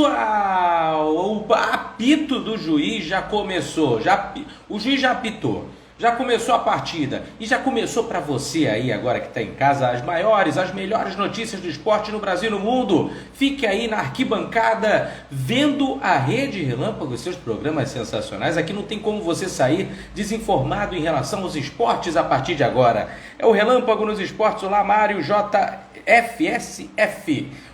Pessoal, o apito do juiz já começou, o juiz já apitou, já começou a partida e já começou para você aí agora que está em casa as maiores, as melhores notícias do esporte no Brasil e no mundo. Fique aí na arquibancada vendo a Rede Relâmpago e seus programas sensacionais. Aqui não tem como você sair desinformado em relação aos esportes a partir de agora. É o Relâmpago nos Esportes. Olá, Mário JFSF.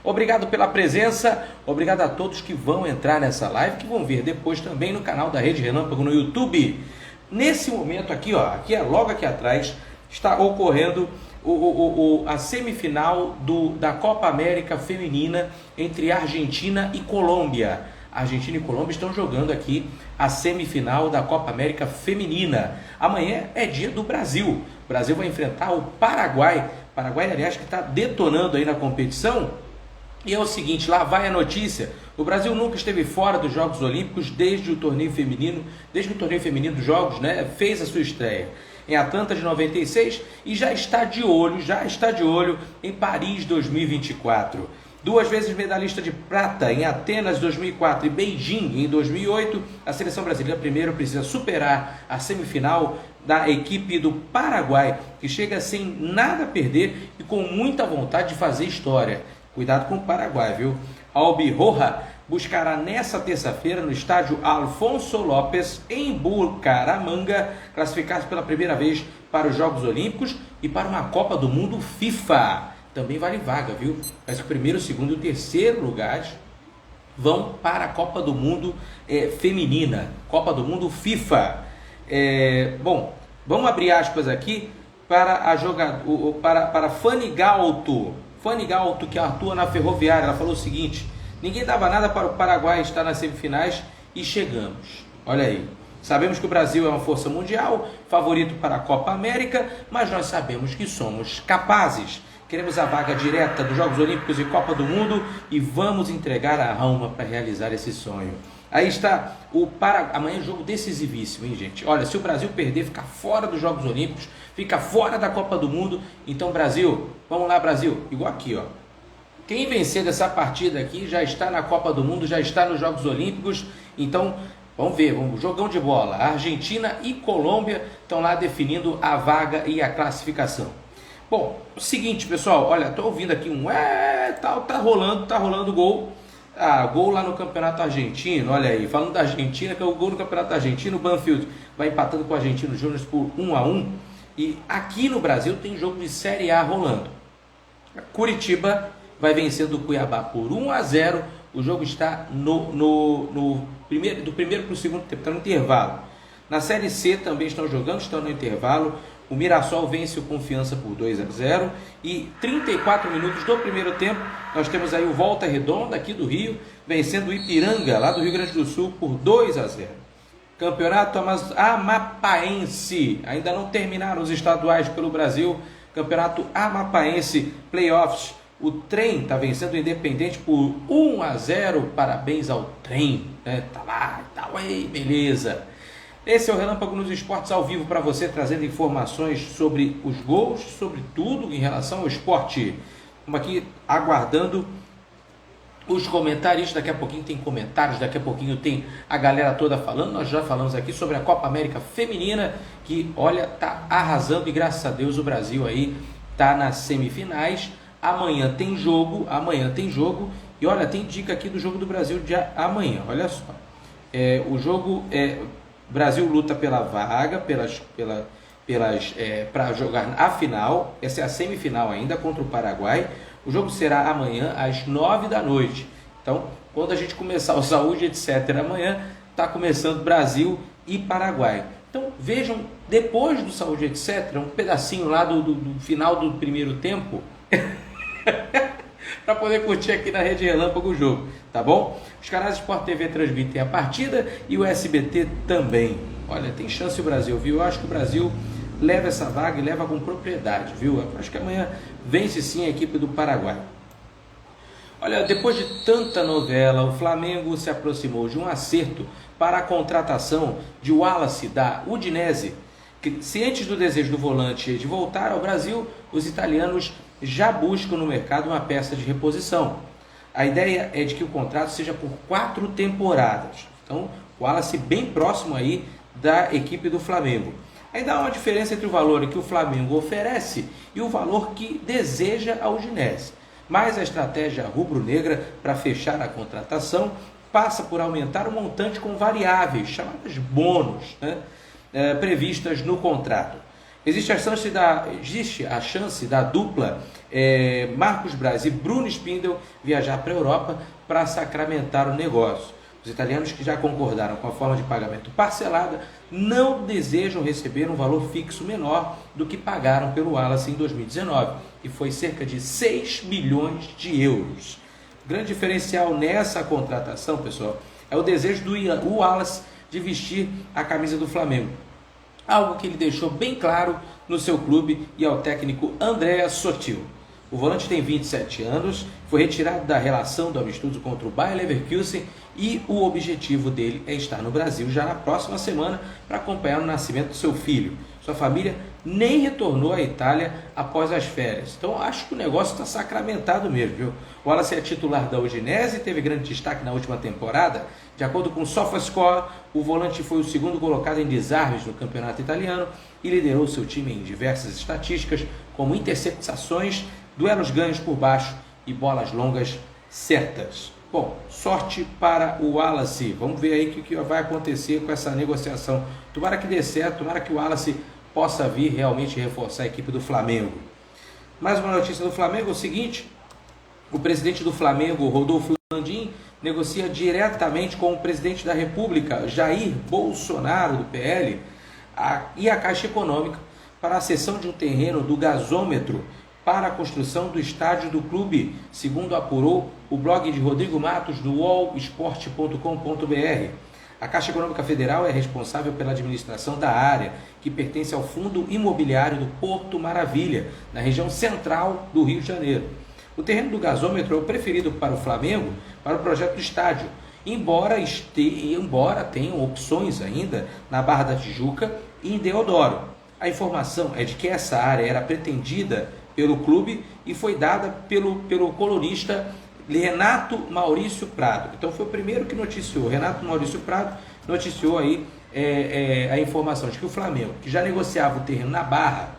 Obrigado pela presença, obrigado a todos que vão entrar nessa live, que vão ver depois também no canal da Rede Relâmpago no YouTube. Nesse momento aqui, ó, logo aqui atrás, está ocorrendo a semifinal da Copa América Feminina entre Argentina e Colômbia. Argentina e Colômbia estão jogando aqui a semifinal da Copa América Feminina. Amanhã é dia do Brasil. O Brasil vai enfrentar o Paraguai. Paraguai, aliás, que está detonando aí na competição. E é o seguinte, lá vai a notícia. O Brasil nunca esteve fora dos Jogos Olímpicos desde o torneio feminino dos Jogos, né, fez a sua estreia em Atlanta de 96 e já está de olho em Paris 2024. Duas vezes medalhista de prata em Atenas 2004 e Beijing em 2008, a seleção brasileira primeiro precisa superar a semifinal da equipe do Paraguai, que chega sem nada a perder e com muita vontade de fazer história. Cuidado com o Paraguai, viu? Albirroja buscará nessa terça-feira no estádio Alfonso López, em Bucaramanga, classificar-se pela primeira vez para os Jogos Olímpicos e para uma Copa do Mundo FIFA. Também vale vaga, viu? Mas o primeiro, o segundo e o terceiro lugares vão para a Copa do Mundo feminina, Copa do Mundo FIFA. Bom, vamos abrir aspas aqui para para Fanny Galto. Fanny Galto, que atua na Ferroviária, ela falou o seguinte: ninguém dava nada para o Paraguai estar nas semifinais e chegamos. Olha aí, sabemos que o Brasil é uma força mundial, favorito para a Copa América, mas nós sabemos que somos capazes. Queremos a vaga direta dos Jogos Olímpicos e Copa do Mundo e vamos entregar a alma para realizar esse sonho. Aí está o Paraguai. Amanhã é jogo decisivíssimo, hein, gente? Olha, se o Brasil perder, fica fora dos Jogos Olímpicos, fica fora da Copa do Mundo. Então, Brasil, vamos lá, Brasil. Igual aqui, ó. Quem vencer dessa partida aqui já está na Copa do Mundo, já está nos Jogos Olímpicos. Então, vamos ver, jogão de bola. A Argentina e Colômbia estão lá definindo a vaga e a classificação. Bom, o seguinte, pessoal, olha, tô ouvindo aqui tá rolando gol. Gol lá no Campeonato Argentino, olha aí, falando da Argentina, que é o gol no Campeonato Argentino, o Banfield vai empatando com o Argentino Júnior por 1-1, e aqui no Brasil tem jogo de Série A rolando. Curitiba vai vencendo o Cuiabá por 1-0, o jogo está do primeiro para o segundo tempo, está no intervalo. Na Série C também estão jogando, estão no intervalo. O Mirassol vence o Confiança por 2-0 e 34 minutos do primeiro tempo, nós temos aí o Volta Redonda aqui do Rio, vencendo o Ipiranga, lá do Rio Grande do Sul, por 2-0. Campeonato Amapaense, ainda não terminaram os estaduais pelo Brasil, Campeonato Amapaense, Playoffs, o Trem está vencendo o Independente por 1-0, parabéns ao Trem, né? Tá lá, tá aí, beleza. Esse é o Relâmpago nos Esportes ao vivo para você, trazendo informações sobre os gols, sobre tudo em relação ao esporte. Estamos aqui aguardando os comentaristas, daqui a pouquinho tem comentários, daqui a pouquinho tem a galera toda falando. Nós já falamos aqui sobre a Copa América Feminina, que, olha, tá arrasando e graças a Deus o Brasil aí tá nas semifinais. Amanhã tem jogo e olha, tem dica aqui do jogo do Brasil de amanhã, olha só. O jogo Brasil luta pela vaga, para jogar a final. Essa é a semifinal ainda contra o Paraguai. O jogo será amanhã às 9 da noite. Então, quando a gente começar o Saúde, etc., amanhã está começando Brasil e Paraguai. Então, vejam, depois do Saúde, etc., um pedacinho lá do final do primeiro tempo, para poder curtir aqui na Rede Relâmpago o jogo, tá bom? Os canais Sport TV transmitem a partida e o SBT também. Olha, tem chance o Brasil, viu? Eu acho que o Brasil leva essa vaga e leva com propriedade, viu? Eu acho que amanhã vence sim a equipe do Paraguai. Olha, depois de tanta novela, o Flamengo se aproximou de um acerto para a contratação de Wallace da Udinese. Cientes do desejo do volante de voltar ao Brasil, os italianos já buscam no mercado uma peça de reposição. A ideia é de que o contrato seja por 4 temporadas. Então, o Wallace bem próximo aí da equipe do Flamengo. Ainda há uma diferença entre o valor que o Flamengo oferece e o valor que deseja a Udinese. Mas a estratégia rubro-negra para fechar a contratação passa por aumentar o montante com variáveis, chamadas bônus, né, previstas no contrato. Existe a chance da dupla Marcos Braz e Bruno Spindel viajar para a Europa para sacramentar o negócio. Os italianos que já concordaram com a forma de pagamento parcelada não desejam receber um valor fixo menor do que pagaram pelo Wallace em 2019, que foi cerca de 6 milhões de euros. O grande diferencial nessa contratação, pessoal, é o desejo do Wallace de vestir a camisa do Flamengo. Algo que ele deixou bem claro no seu clube e ao técnico Andrea Sotil. O volante tem 27 anos, foi retirado da relação do amistoso contra o Bayer Leverkusen e o objetivo dele é estar no Brasil já na próxima semana para acompanhar o nascimento do seu filho. Sua família nem retornou à Itália após as férias. Então acho que o negócio está sacramentado mesmo, viu? O Wallace é titular da Udinese e teve grande destaque na última temporada. De acordo com o SofaScore, o volante foi o segundo colocado em desarmes no campeonato italiano e liderou seu time em diversas estatísticas, como interceptações, duelos ganhos por baixo e bolas longas certas. Bom, sorte para o Wallace. Vamos ver aí o que vai acontecer com essa negociação. Tomara que dê certo, tomara que o Wallace possa vir realmente reforçar a equipe do Flamengo. Mais uma notícia do Flamengo é o seguinte: o presidente do Flamengo, Rodolfo Landim, negocia diretamente com o presidente da República, Jair Bolsonaro, do PL, e a Caixa Econômica para a cessão de um terreno do gasômetro para a construção do estádio do clube, segundo apurou o blog de Rodrigo Matos do wallsport.com.br. A Caixa Econômica Federal é responsável pela administração da área, que pertence ao Fundo Imobiliário do Porto Maravilha, na região central do Rio de Janeiro. O terreno do gasômetro é o preferido para o Flamengo para o projeto do estádio, embora tenham opções ainda na Barra da Tijuca e em Deodoro. A informação é de que essa área era pretendida pelo clube e foi dada pelo colunista Renato Maurício Prado. Então foi o primeiro que noticiou. Renato Maurício Prado noticiou aí a informação de que o Flamengo, que já negociava o terreno na Barra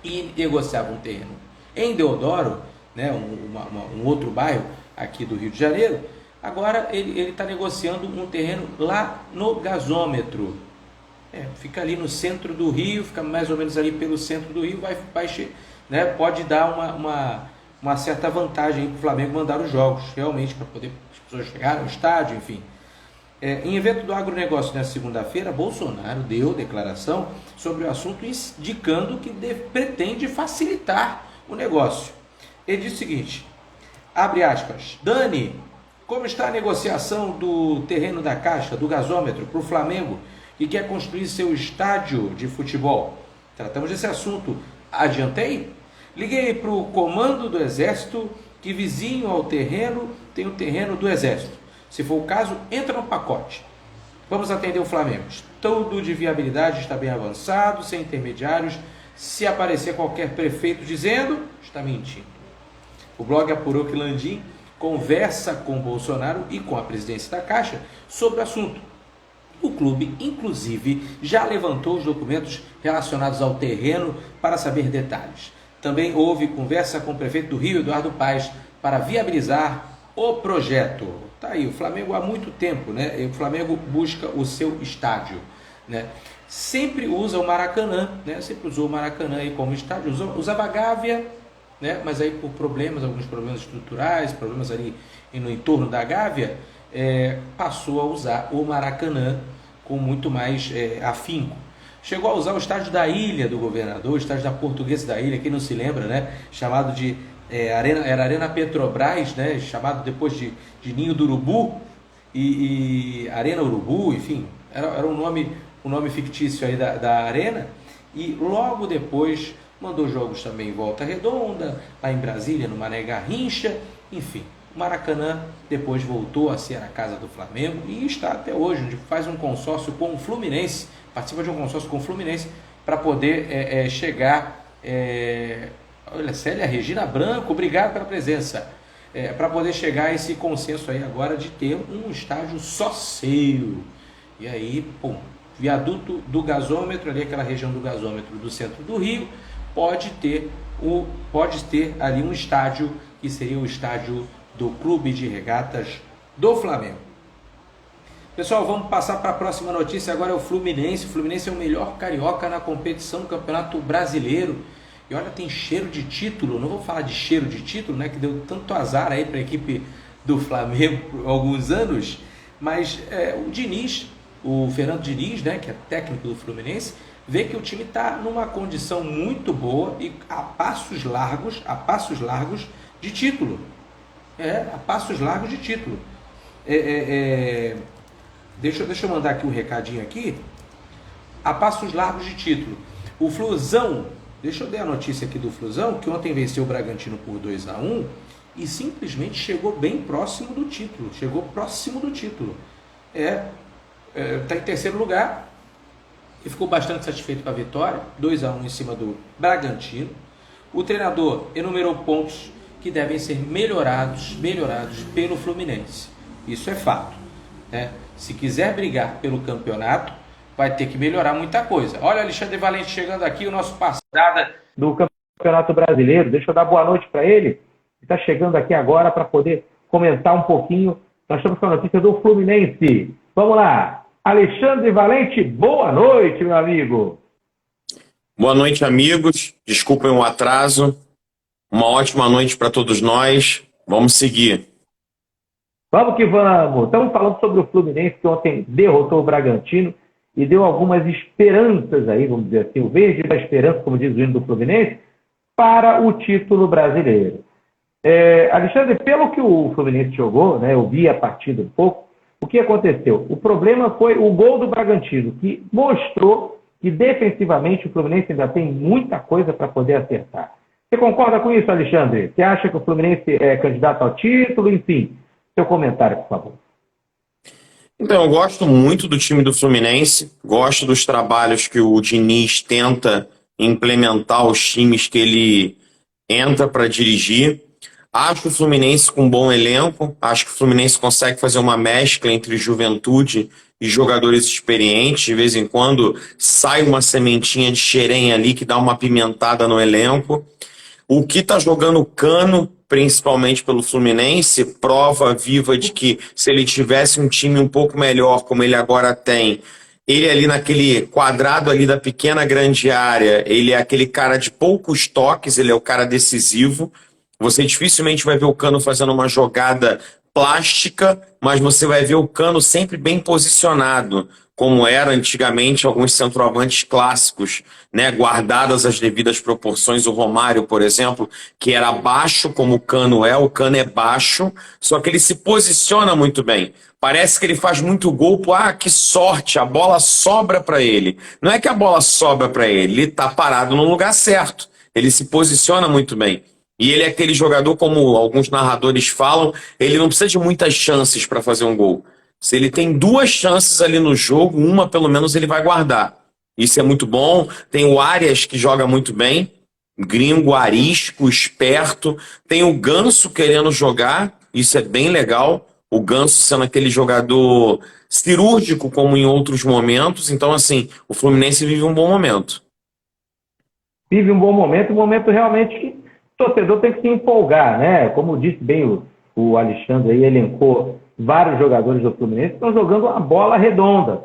e negociava um terreno em Deodoro, né, um outro bairro aqui do Rio de Janeiro, agora ele está negociando um terreno lá no gasômetro. Fica ali no centro do Rio, fica mais ou menos ali pelo centro do Rio, né, pode dar uma certa vantagem para o Flamengo mandar os jogos, realmente, para poder as pessoas chegarem ao estádio, enfim. Em evento do agronegócio nesta segunda-feira, Bolsonaro deu declaração sobre o assunto, indicando que pretende facilitar o negócio. Ele disse o seguinte, abre aspas, Dani, como está a negociação do terreno da Caixa, do gasômetro, para o Flamengo, que quer construir seu estádio de futebol? Tratamos desse assunto. Adiantei? Liguei para o comando do Exército, que vizinho ao terreno tem o terreno do Exército. Se for o caso, entra no pacote. Vamos atender o Flamengo. Tudo de viabilidade está bem avançado, sem intermediários. Se aparecer qualquer prefeito dizendo, está mentindo. O blog apurou que Landim conversa com Bolsonaro e com a presidência da Caixa sobre o assunto. O clube, inclusive, já levantou os documentos relacionados ao terreno para saber detalhes. Também houve conversa com o prefeito do Rio, Eduardo Paes, para viabilizar o projeto. Tá aí, o Flamengo há muito tempo, né? O Flamengo busca o seu estádio, né? Sempre usa o Maracanã, né? Sempre usou o Maracanã aí como estádio, usava a Gávea, né? Mas aí por alguns problemas estruturais, problemas ali no entorno da Gávea, passou a usar o Maracanã com muito mais afinco. Chegou a usar o estádio da Ilha do Governador, o estádio da Portuguesa da Ilha, quem não se lembra, né? Chamado de Arena Petrobras, né? Chamado depois de Ninho do Urubu e Arena Urubu, enfim, era um nome fictício aí da arena. E logo depois mandou jogos também em Volta Redonda, lá em Brasília, no Mané Garrincha, enfim. O Maracanã depois voltou a ser a casa do Flamengo e está até hoje, onde faz um consórcio com o Fluminense, participa de um consórcio com o Fluminense para poder chegar. Olha, Célia Regina Branco, obrigado pela presença. para poder chegar a esse consenso aí agora de ter um estádio só seu. E aí, pô, viaduto do gasômetro, ali aquela região do gasômetro do centro do Rio, pode ter ali um estádio que seria o estádio do Clube de Regatas do Flamengo. Pessoal, vamos passar para a próxima notícia. Agora é o Fluminense. O Fluminense é o melhor carioca na competição do Campeonato Brasileiro. E olha, tem cheiro de título. Não vou falar de cheiro de título, né, que deu tanto azar aí para a equipe do Flamengo por alguns anos. Mas o Diniz, o Fernando Diniz, né, que é técnico do Fluminense, vê que o time está numa condição muito boa e a passos largos de título. A passos largos de título. Deixa eu mandar aqui um recadinho aqui. A passos largos de título. O Flusão, deixa eu dar a notícia aqui do Flusão, que ontem venceu o Bragantino por 2-1 e simplesmente chegou bem próximo do título. Está em terceiro lugar e ficou bastante satisfeito com a vitória. 2-1 em cima do Bragantino. O treinador enumerou pontos que devem ser melhorados pelo Fluminense. Isso é fato, né? Se quiser brigar pelo campeonato, vai ter que melhorar muita coisa. Olha, Alexandre Valente chegando aqui, o nosso parceiro do Campeonato Brasileiro. Deixa eu dar boa noite para ele. Ele está chegando aqui agora para poder comentar um pouquinho. Nós estamos com a notícia do Fluminense. Vamos lá. Alexandre Valente, boa noite, meu amigo. Boa noite, amigos. Desculpem o atraso. Uma ótima noite para todos nós. Vamos seguir. Vamos que vamos. Estamos falando sobre o Fluminense, que ontem derrotou o Bragantino e deu algumas esperanças aí, vamos dizer assim, o verde da esperança, como diz o hino do Fluminense, para o título brasileiro. Alexandre, pelo que o Fluminense jogou, né, eu vi a partida um pouco, o que aconteceu? O problema foi o gol do Bragantino, que mostrou que defensivamente o Fluminense ainda tem muita coisa para poder acertar. Você concorda com isso, Alexandre? Você acha que o Fluminense é candidato ao título? Enfim, seu comentário, por favor. Então, eu gosto muito do time do Fluminense, gosto dos trabalhos que o Diniz tenta implementar os times que ele entra para dirigir. Acho o Fluminense com um bom elenco, acho que o Fluminense consegue fazer uma mescla entre juventude e jogadores experientes. De vez em quando sai uma sementinha de xerém ali que dá uma pimentada no elenco. O que está jogando Cano, principalmente pelo Fluminense, prova viva de que se ele tivesse um time um pouco melhor, como ele agora tem, ele ali naquele quadrado ali da pequena grande área, ele é aquele cara de poucos toques, ele é o cara decisivo. Você dificilmente vai ver o Cano fazendo uma jogada plástica, mas você vai ver o Cano sempre bem posicionado, como era antigamente alguns centroavantes clássicos, né, guardadas as devidas proporções. O Romário, por exemplo, que era baixo como o Cano é baixo, só que ele se posiciona muito bem. Parece que ele faz muito gol, que sorte, a bola sobra para ele. Não é que a bola sobra para ele, ele está parado no lugar certo, ele se posiciona muito bem. E ele é aquele jogador, como alguns narradores falam, ele não precisa de muitas chances para fazer um gol. Se ele tem 2 chances ali no jogo, uma pelo menos ele vai guardar. Isso é muito bom. Tem o Arias, que joga muito bem, gringo, arisco, esperto. Tem o Ganso querendo jogar, isso é bem legal. O Ganso sendo aquele jogador cirúrgico, como em outros momentos. Então, assim, o Fluminense vive um bom momento. Vive um bom momento, um momento realmente que o torcedor tem que se empolgar, né? Como disse bem o Alexandre aí, elencou vários jogadores do Fluminense, estão jogando a bola redonda,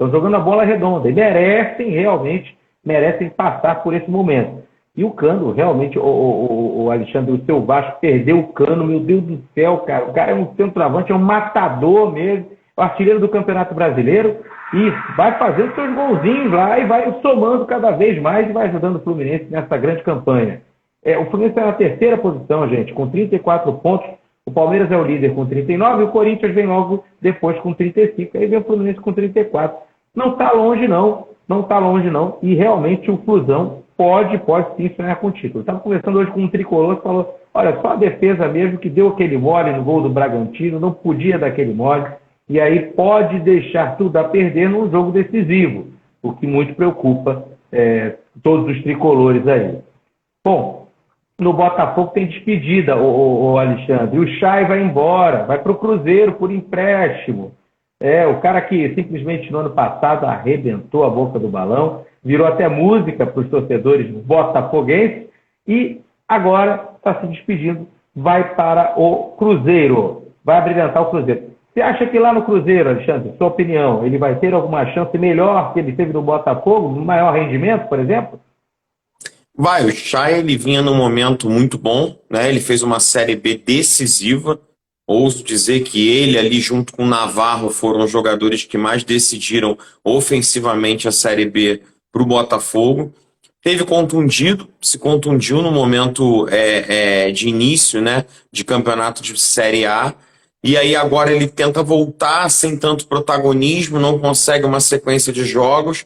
e merecem passar por esse momento. E o Cano, realmente, o Alexandre, o seu Vasco perdeu o Cano, meu Deus do céu, cara, o cara é um centroavante, é um matador mesmo, o artilheiro do Campeonato Brasileiro, e vai fazendo seus golzinhos lá e vai somando cada vez mais e vai ajudando o Fluminense nessa grande campanha. O Fluminense está na terceira posição, gente, com 34 pontos. O Palmeiras é o líder com 39 e o Corinthians vem logo depois com 35. Aí vem o Fluminense com 34. Não está longe, não. E realmente o Flusão pode sim sonhar com o título. Estava conversando hoje com um tricolor que falou, olha, só a defesa mesmo que deu aquele mole no gol do Bragantino, não podia dar aquele mole. E aí pode deixar tudo a perder num jogo decisivo, o que muito preocupa todos os tricolores aí. Bom, no Botafogo tem despedida, o Alexandre. O Chay vai embora, vai para o Cruzeiro por empréstimo. O cara que simplesmente no ano passado arrebentou a boca do balão, virou até música para os torcedores botafoguenses e agora está se despedindo, vai para o Cruzeiro, vai abrilhantar o Cruzeiro. Você acha que lá no Cruzeiro, Alexandre, sua opinião, ele vai ter alguma chance melhor que ele teve no Botafogo, um maior rendimento, por exemplo? Vai, o Chay, ele vinha num momento muito bom, né? Ele fez uma Série B decisiva. Ouso dizer que ele ali junto com o Navarro foram os jogadores que mais decidiram ofensivamente a Série B para o Botafogo. Teve contundido, se contundiu no momento de início, né, de campeonato de Série A. E aí agora ele tenta voltar sem tanto protagonismo, não consegue uma sequência de jogos.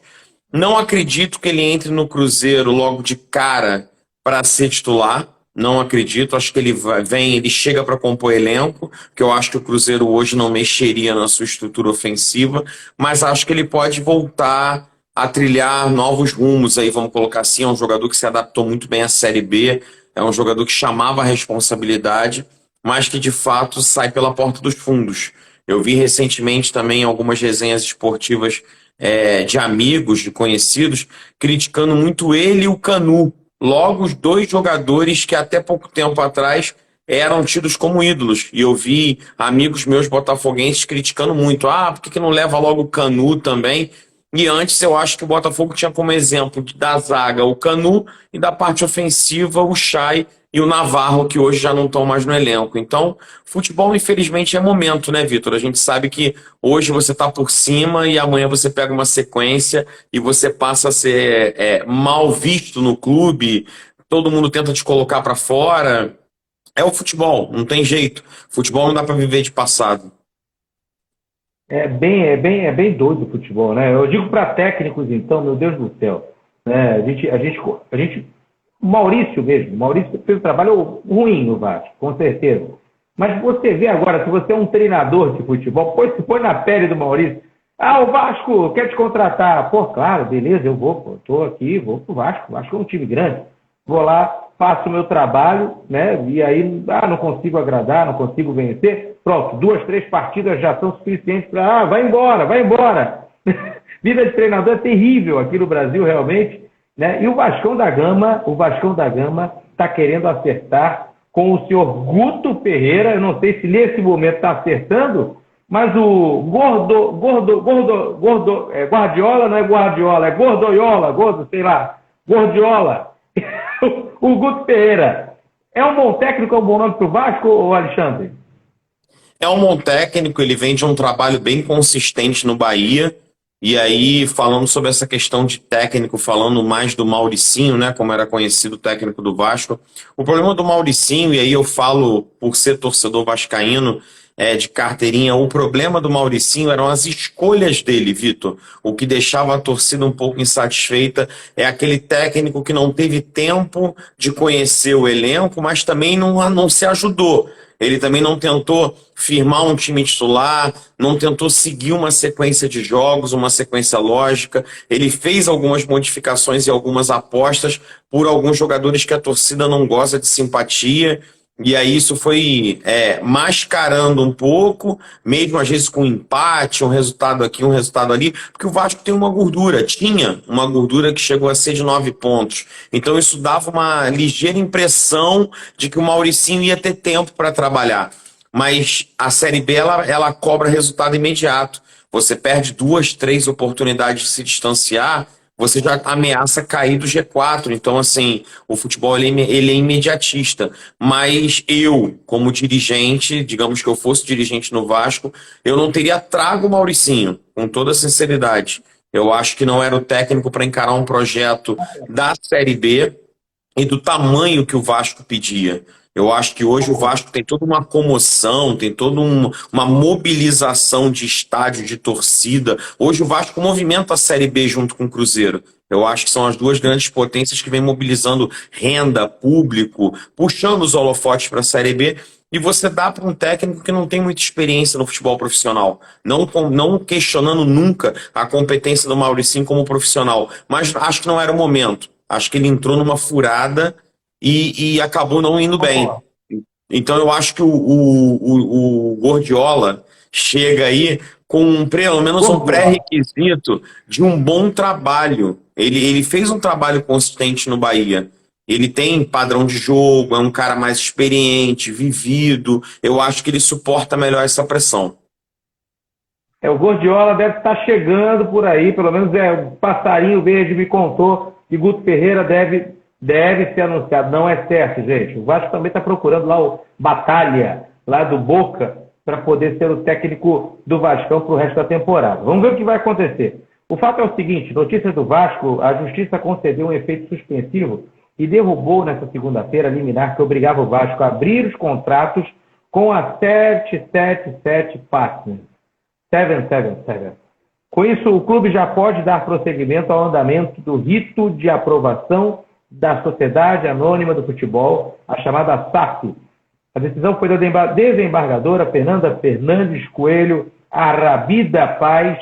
Não acredito que ele entre no Cruzeiro logo de cara para ser titular. Não acredito. Acho que ele chega para compor elenco, que eu acho que o Cruzeiro hoje não mexeria na sua estrutura ofensiva, mas acho que ele pode voltar a trilhar novos rumos aí, vamos colocar assim. É um jogador que se adaptou muito bem à Série B, é um jogador que chamava a responsabilidade, mas que de fato sai pela porta dos fundos. Eu vi recentemente também algumas resenhas esportivas de amigos, de conhecidos, criticando muito ele e o Canu. Logo, os dois jogadores que até pouco tempo atrás eram tidos como ídolos. E eu vi amigos meus botafoguenses criticando muito. Por que não leva logo o Canu também? E antes eu acho que o Botafogo tinha como exemplo da zaga o Canu e da parte ofensiva o Chay e o Navarro, que hoje já não estão mais no elenco. Então, futebol infelizmente é momento, né, Vitor? A gente sabe que hoje você está por cima e amanhã você pega uma sequência e você passa a ser mal visto no clube, todo mundo tenta te colocar para fora. É o futebol, não tem jeito. Futebol não dá para viver de passado. É bem doido o futebol, né? Eu digo para técnicos, então, meu Deus do céu, né? O Maurício mesmo, o Maurício fez um trabalho ruim no Vasco, com certeza. Mas você vê agora, se você é um treinador de futebol, se põe na pele do Maurício. O Vasco quer te contratar. Pô, claro, beleza, eu vou, pô, tô aqui, vou pro Vasco. O Vasco é um time grande. Vou lá, faço o meu trabalho, né? E aí, não consigo agradar, não consigo vencer. Pronto, 2, 3 partidas já são suficientes para, vai embora, vai embora. Vida de treinador é terrível aqui no Brasil, realmente, né? E o Vascão da Gama está querendo acertar com o senhor Guto Ferreira. Eu não sei se nesse momento está acertando, mas o Guardiola, não é Guardiola, é Gordoiola, sei lá, Gordiola. O Guto Ferreira é um bom técnico, é um bom nome para o Vasco, ou Alexandre? É um bom técnico, ele vem de um trabalho bem consistente no Bahia. E aí, falando sobre essa questão de técnico, falando mais do Mauricinho, né, como era conhecido o técnico do Vasco, o problema do Mauricinho, e aí eu falo por ser torcedor vascaíno, de carteirinha, o problema do Mauricinho eram as escolhas dele, Vitor. O que deixava a torcida um pouco insatisfeita é aquele técnico que não teve tempo de conhecer o elenco, mas também não se ajudou. Ele também não tentou firmar um time titular, não tentou seguir uma sequência de jogos, uma sequência lógica. Ele fez algumas modificações e algumas apostas por alguns jogadores que a torcida não gosta de simpatia. E aí isso foi mascarando um pouco, mesmo às vezes com empate, um resultado aqui, um resultado ali, porque o Vasco tinha uma gordura que chegou a ser de 9 pontos. Então isso dava uma ligeira impressão de que o Mauricinho ia ter tempo para trabalhar. Mas a Série B, ela cobra resultado imediato. Você perde 2, 3 oportunidades de se distanciar, você já ameaça cair do G4. Então, assim, o futebol ele é imediatista. Mas eu, como dirigente, digamos que eu fosse dirigente no Vasco, eu não teria trago o Mauricinho, com toda sinceridade. Eu acho que não era o técnico para encarar um projeto da Série B e do tamanho que o Vasco pedia. Eu acho que hoje o Vasco tem toda uma comoção, tem toda uma mobilização de estádio, de torcida. Hoje o Vasco movimenta a Série B junto com o Cruzeiro. Eu acho que são as duas grandes potências que vêm mobilizando renda, público, puxando os holofotes para a Série B. E você dá para um técnico que não tem muita experiência no futebol profissional. Não questionando nunca a competência do Mauricinho como profissional. Mas acho que não era o momento. Acho que ele entrou numa furada e acabou não indo bem. Concordo. Então eu acho que o Guardiola chega aí com pelo menos um Gordiola. pré-requisito de um bom trabalho. Ele fez um trabalho consistente no Bahia. Ele tem padrão de jogo, é um cara mais experiente, vivido. Eu acho que ele suporta melhor essa pressão. O Gordiola deve estar chegando por aí, pelo menos o passarinho verde me contou que Guto Ferreira deve ser anunciado. Não é certo, gente. O Vasco também está procurando lá o Batalha, lá do Boca, para poder ser o técnico do Vascão para o resto da temporada. Vamos ver o que vai acontecer. O fato é o seguinte, notícias do Vasco, a Justiça concedeu um efeito suspensivo e derrubou nessa segunda-feira a liminar que obrigava o Vasco a abrir os contratos com a 777 Partners. 777. Com isso, o clube já pode dar prosseguimento ao andamento do rito de aprovação da Sociedade Anônima do Futebol, a chamada SAF. A decisão foi da desembargadora Fernanda Fernandes Coelho Arrabida Paz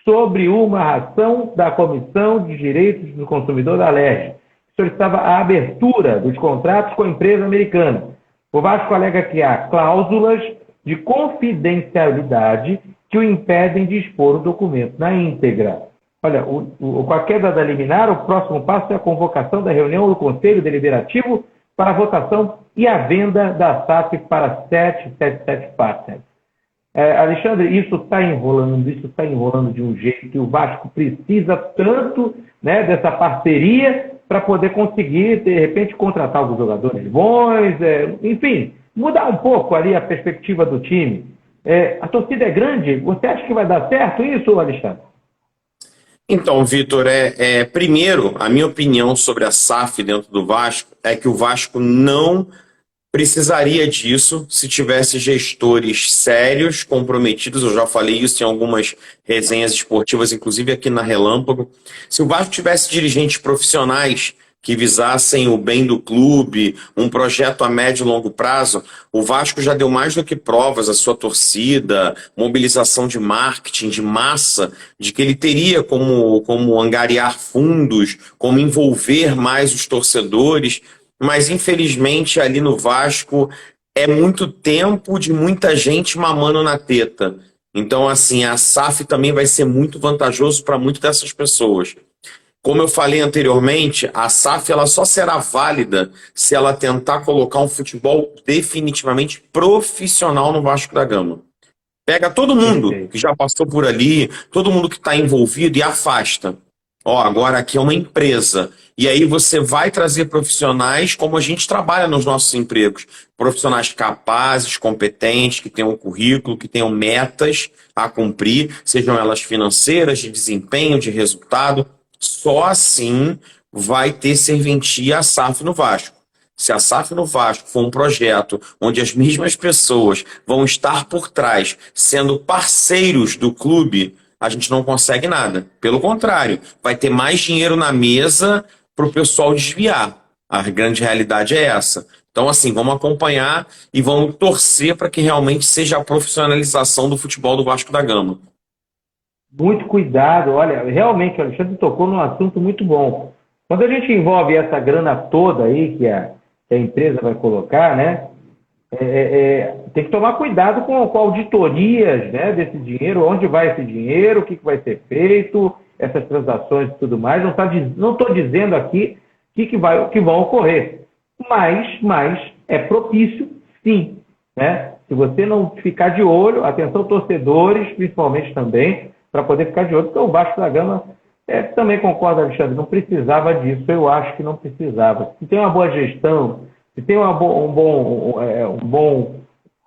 sobre uma ação da Comissão de Direitos do Consumidor da Alerj, que solicitava a abertura dos contratos com a empresa americana. O Vasco alega que há cláusulas de confidencialidade que o impedem de expor o documento na íntegra. Olha, com a queda da liminar, o próximo passo é a convocação da reunião do Conselho Deliberativo para a votação e a venda da SAF para 777 Partners. Alexandre, isso está enrolando de um jeito que o Vasco precisa tanto, né, dessa parceria para poder conseguir, de repente, contratar alguns jogadores bons, enfim, mudar um pouco ali a perspectiva do time. A torcida é grande, você acha que vai dar certo isso, Alexandre? Então, Vitor, primeiro, a minha opinião sobre a SAF dentro do Vasco é que o Vasco não precisaria disso se tivesse gestores sérios, comprometidos. Eu já falei isso em algumas resenhas esportivas, inclusive aqui na Relâmpago. Se o Vasco tivesse dirigentes profissionais que visassem o bem do clube, um projeto a médio e longo prazo, o Vasco já deu mais do que provas à sua torcida, mobilização de marketing, de massa, de que ele teria como angariar fundos, como envolver mais os torcedores. Mas, infelizmente, ali no Vasco é muito tempo de muita gente mamando na teta. Então, assim, a SAF também vai ser muito vantajoso para muitas dessas pessoas. Como eu falei anteriormente, a SAF ela só será válida se ela tentar colocar um futebol definitivamente profissional no Vasco da Gama. Pega todo mundo que já passou por ali, todo mundo que está envolvido e afasta. Agora aqui é uma empresa. E aí você vai trazer profissionais como a gente trabalha nos nossos empregos. Profissionais capazes, competentes, que tenham currículo, que tenham metas a cumprir, sejam elas financeiras, de desempenho, de resultado. Só assim vai ter serventia a SAF no Vasco. Se a SAF no Vasco for um projeto onde as mesmas pessoas vão estar por trás, sendo parceiros do clube, a gente não consegue nada. Pelo contrário, vai ter mais dinheiro na mesa para o pessoal desviar. A grande realidade é essa. Então, assim, vamos acompanhar e vamos torcer para que realmente seja a profissionalização do futebol do Vasco da Gama. Muito cuidado. Olha, realmente o Alexandre tocou num assunto muito bom. Quando a gente envolve essa grana toda aí que a empresa vai colocar, né? Tem que tomar cuidado com auditorias, né, desse dinheiro, onde vai esse dinheiro, o que vai ser feito, essas transações e tudo mais. Não estou dizendo aqui que vão ocorrer, mas é propício, sim, né? Se você não ficar de olho, atenção torcedores, principalmente também, para poder ficar de olho, porque o Vasco da Gama, também concordo, Alexandre, não precisava disso, eu acho que não precisava. Se tem uma boa gestão, se tem um bom,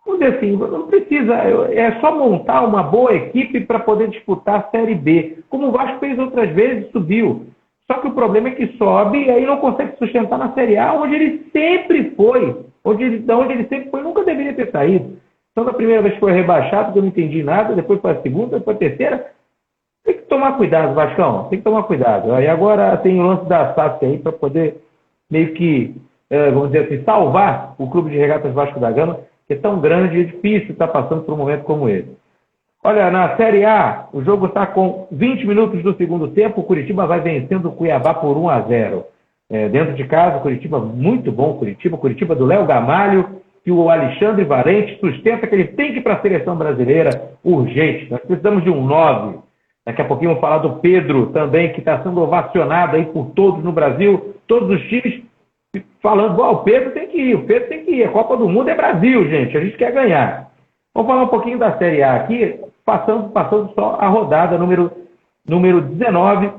vamos dizer assim, não precisa, é só montar uma boa equipe para poder disputar a Série B, como o Vasco fez outras vezes, subiu. Só que o problema é que sobe e aí não consegue sustentar na Série A, onde ele sempre foi, onde ele sempre foi, nunca deveria ter saído. Então, da primeira vez que foi rebaixado, que eu não entendi nada, depois para a segunda, depois para a terceira, tem que tomar cuidado, Vascão, tem que tomar cuidado. E agora tem o lance da SAF aí para poder meio que, vamos dizer assim, salvar o Clube de Regatas Vasco da Gama, que é tão grande e difícil estar passando por um momento como esse. Olha, na Série A, o jogo está com 20 minutos do segundo tempo, o Curitiba vai vencendo o Cuiabá por 1-0. dentro de casa, Curitiba muito bom, Curitiba do Léo Gamalho, que o Alexandre Valente sustenta que ele tem que ir para a seleção brasileira urgente. Nós precisamos de um 9. Daqui a pouquinho vamos falar do Pedro também, que está sendo ovacionado aí por todos no Brasil, todos os times falando, o Pedro tem que ir, a Copa do Mundo é Brasil, gente, a gente quer ganhar. Vamos falar um pouquinho da Série A aqui, passando só a rodada número 19,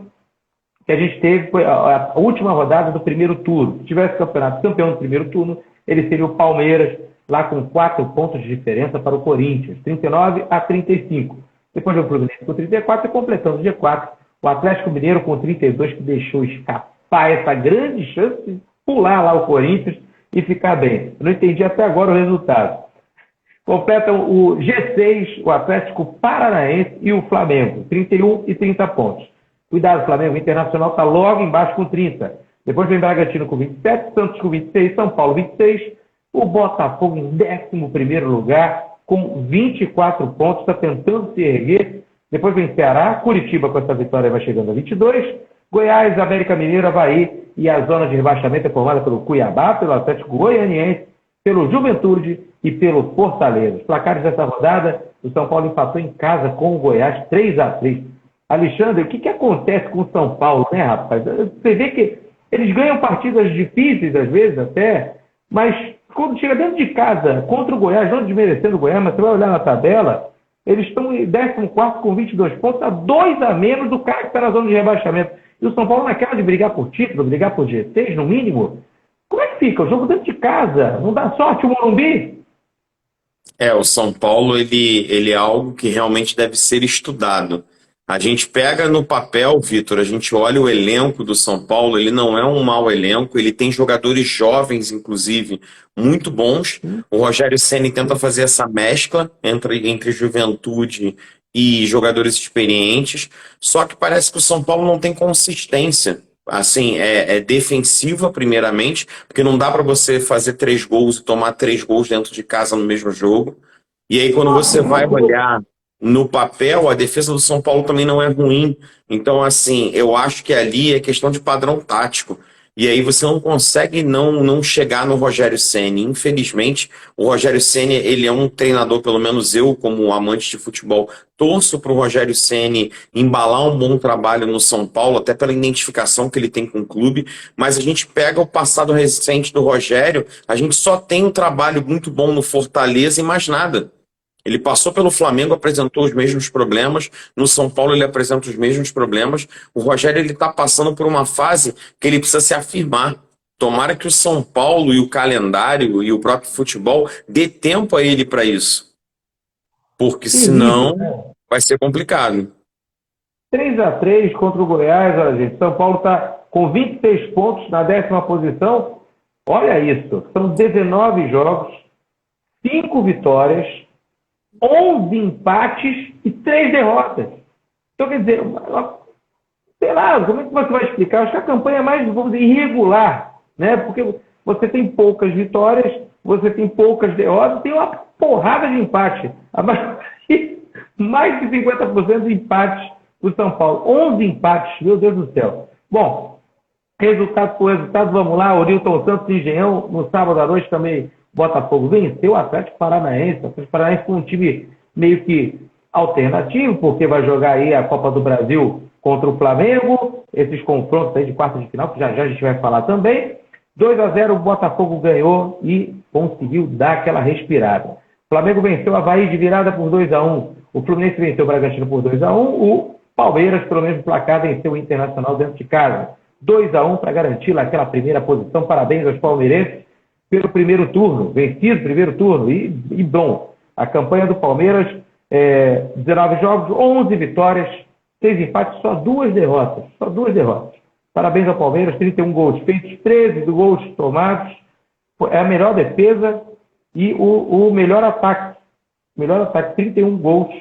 que a gente teve, foi a última rodada do primeiro turno. Se tivesse campeão do primeiro turno, ele seria o Palmeiras, lá com 4 pontos de diferença para o Corinthians, 39-35. Depois o Fluminense com 34 e completando o G4, o Atlético Mineiro com 32, que deixou escapar essa grande chance de pular lá o Corinthians e ficar bem. Eu não entendi até agora o resultado. Completam o G6, o Atlético Paranaense e o Flamengo, 31 e 30 pontos. Cuidado, Flamengo Internacional está logo embaixo com 30. Depois vem Bragantino com 27, Santos com 26, São Paulo 26, o Botafogo em 11º lugar com 24 pontos, está tentando se erguer. Depois vem Ceará, Curitiba com essa vitória vai chegando a 22, Goiás, América Mineiro, Avaí e a zona de rebaixamento é formada pelo Cuiabá, pelo Atlético Goianiense, pelo Juventude e pelo Fortaleza. Os placares dessa rodada, o São Paulo empatou em casa com o Goiás 3-3. Alexandre, o que acontece com o São Paulo, né, rapaz? Você vê que eles ganham partidas difíceis, às vezes até, mas quando chega dentro de casa contra o Goiás, não desmerecendo o Goiás, mas você vai olhar na tabela, eles estão em 14º com 22 pontos, a 2 a menos do cara que está na zona de rebaixamento. E o São Paulo naquela de brigar por título, brigar por G6 no mínimo. Como é que fica? O jogo dentro de casa, não dá sorte o Morumbi? O São Paulo, ele é algo que realmente deve ser estudado. A gente pega no papel, Vitor, a gente olha o elenco do São Paulo, ele não é um mau elenco, ele tem jogadores jovens, inclusive, muito bons. O Rogério Ceni tenta fazer essa mescla entre juventude e jogadores experientes, só que parece que o São Paulo não tem consistência. Assim, é defensiva, primeiramente, porque não dá para você fazer 3 gols e tomar 3 gols dentro de casa no mesmo jogo. E aí, quando você vai olhar no papel, a defesa do São Paulo também não é ruim. Então, assim, eu acho que ali é questão de padrão tático. E aí você não consegue não chegar no Rogério Ceni. Infelizmente, o Rogério Ceni, ele é um treinador, pelo menos eu, como amante de futebol, torço para o Rogério Ceni embalar um bom trabalho no São Paulo, até pela identificação que ele tem com o clube. Mas a gente pega o passado recente do Rogério, a gente só tem um trabalho muito bom no Fortaleza e mais nada. Ele passou pelo Flamengo, apresentou os mesmos problemas. No São Paulo ele apresenta os mesmos problemas. O Rogério está passando por uma fase que ele precisa se afirmar. Tomara que o São Paulo e o calendário e o próprio futebol dê tempo a ele para isso. Porque senão vai ser complicado. 3-3 contra o Goiás, olha, gente. São Paulo está com 26 pontos na 10ª posição. Olha isso, são 19 jogos, 5 vitórias, 11 empates e 3 derrotas. Então, quer dizer, sei lá, como é que você vai explicar? Acho que a campanha é mais, vamos dizer, irregular, né? Porque você tem poucas vitórias, você tem poucas derrotas, tem uma porrada de empate. Mais de 50% de empates do São Paulo. 11 empates, meu Deus do céu. Bom, resultado por resultado, vamos lá. Orilton Santos e Engenhão, no sábado à noite também, Botafogo venceu o Atlético Paranaense. O Atlético Paranaense com um time meio que alternativo, porque vai jogar aí a Copa do Brasil contra o Flamengo, esses confrontos aí de quarta de final, que já a gente vai falar também. 2-0 o Botafogo ganhou e conseguiu dar aquela respirada. O Flamengo venceu o Avaí de virada por 2-1. O Fluminense venceu o Bragantino por 2-1. O Palmeiras, pelo mesmo placar, venceu o Internacional dentro de casa. 2-1 para garantir lá aquela primeira posição. Parabéns aos palmeirenses pelo primeiro turno, vencido primeiro turno, e bom, a campanha do Palmeiras, 19 jogos, 11 vitórias, 6 empates, só 2 derrotas, Parabéns ao Palmeiras, 31 gols feitos, 13 gols tomados, é a melhor defesa e o melhor ataque, 31 gols,